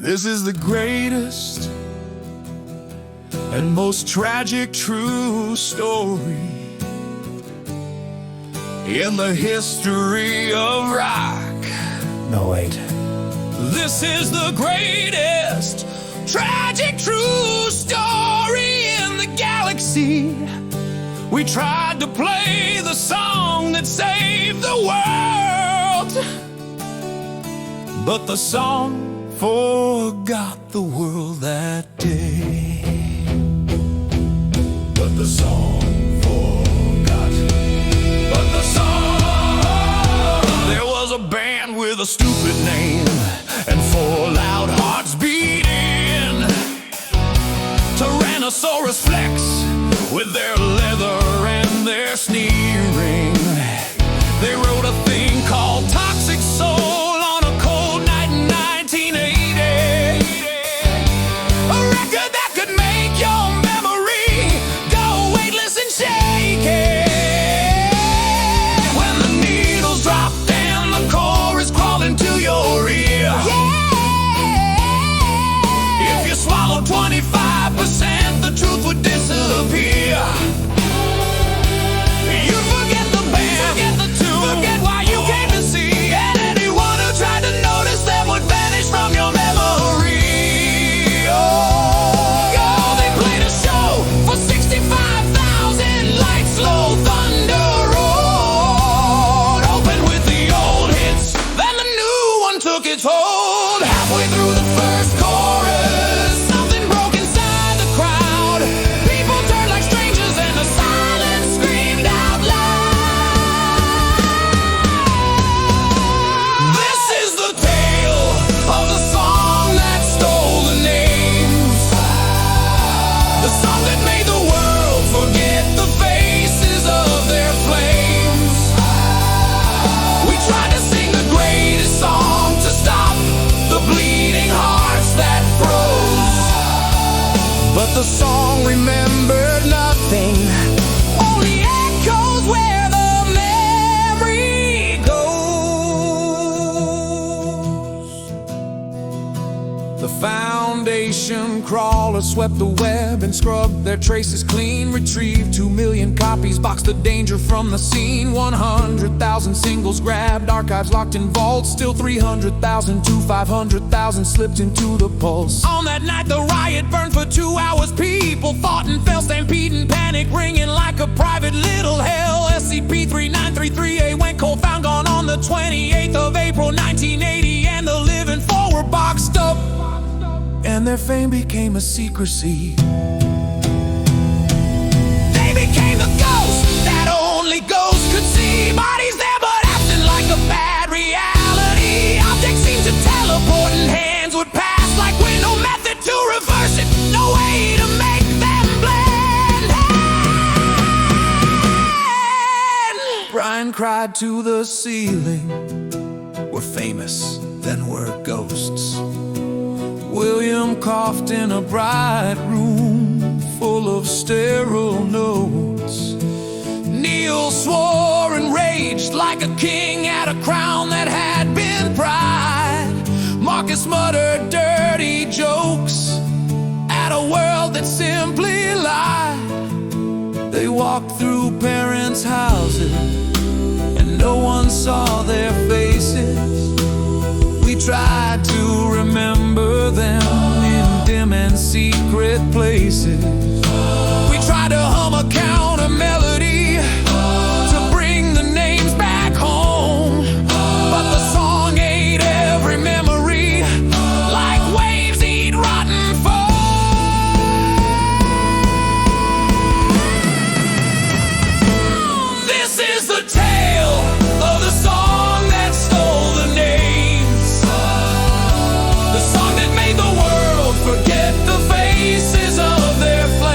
This is the greatest and most tragic true story in the history of rock. No, wait. This is the greatest tragic true story in the galaxy. We tried to play the song that saved the world, but the song forgot the world that day. But the song forgot. But the song. There was a band with a stupid name and 4 loud hearts beating. Tyrannosaurus flex with their leather and their sneering. They wrote a thing called Toxic Soul. The truth would disappear. You forget the band, forget the tune, forget why you came to see, and anyone who tried to notice them would vanish from your memory. Oh, they played a show for 65,000 lights, slow thunder road, open with the old hits, then the new one took its hold. Halfway through the first chorus, something broke inside the crowd. People turned like strangers and the silence screamed out loud. This is the tale of the song that stole the names, the song that made the world forget the faces of their flames. We tried to sing the greatest song to stop the bleeding hearts that froze, but the song remembered nothing, only echoes where the memory goes. The foundation crawlers swept the web and scrubbed their traces clean. Retrieved 2 million copies, boxed the danger from the scene. 100,000 singles grabbed, archives locked in vaults. Still 300,000 to 500,000 slipped into the pulse. On that night the riot burned for 2 hours. People fought and fell, stampeding, panic ringing like a private little hell. SCP-3933 went cold, found gone on the 28th of April 1980, and the living 4 were boxed up, and their fame became a secrecy. They became the ghosts that only ghosts could see. Bodies there but absent like a bad reality. Objects seemed to teleport and hands would pass like with no method to reverse it, no way to make them blend. Brian cried to the ceiling. We're famous, then we're ghosts. William coughed in a bright room full of sterile notes. Neil swore and raged like a king at a crown that had been pried. Marcus muttered dirty jokes at a world that simply lied. They walked through parents' houses and no one saw their faces. We tried to remember them in dim and secret places. We tried to hum a counter melody to bring the names back home, but the song ate every memory like waves eat rotten foam. This is the tale of the song that stole the names, the song that made the world forget the faces of their flames.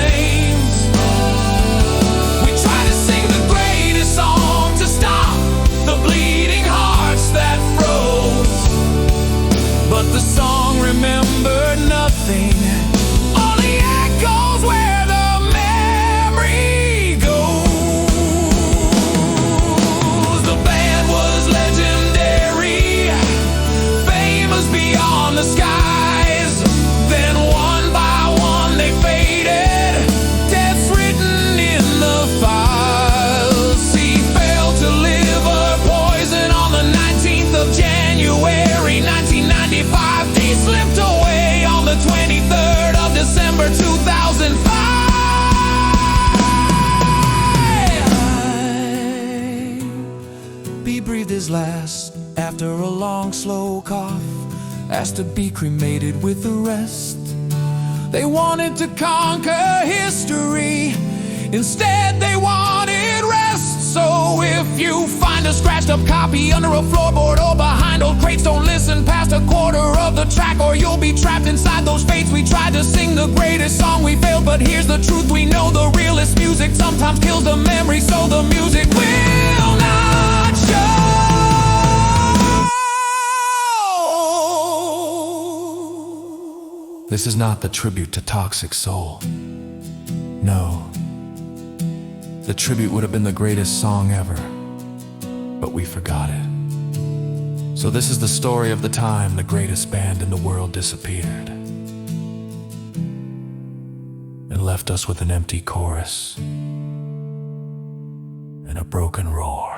slipped away on the 23rd of December 2005. He breathed his last after a long, slow cough, asked to be cremated with the rest. They wanted to conquer history, instead they wanted rest. So if you find a scratched up copy under a floorboard or behind old crates, don't listen past a quarter of the track, or you'll be trapped inside those fates. We tried to sing the greatest song, we failed, but here's the truth, we know the realest music sometimes kills the memory, so the music will not show. This is not the tribute to Toxic Soul. No. The tribute would have been the greatest song ever, but we forgot it. So this is the story of the time the greatest band in the world disappeared and left us with an empty chorus and a broken roar.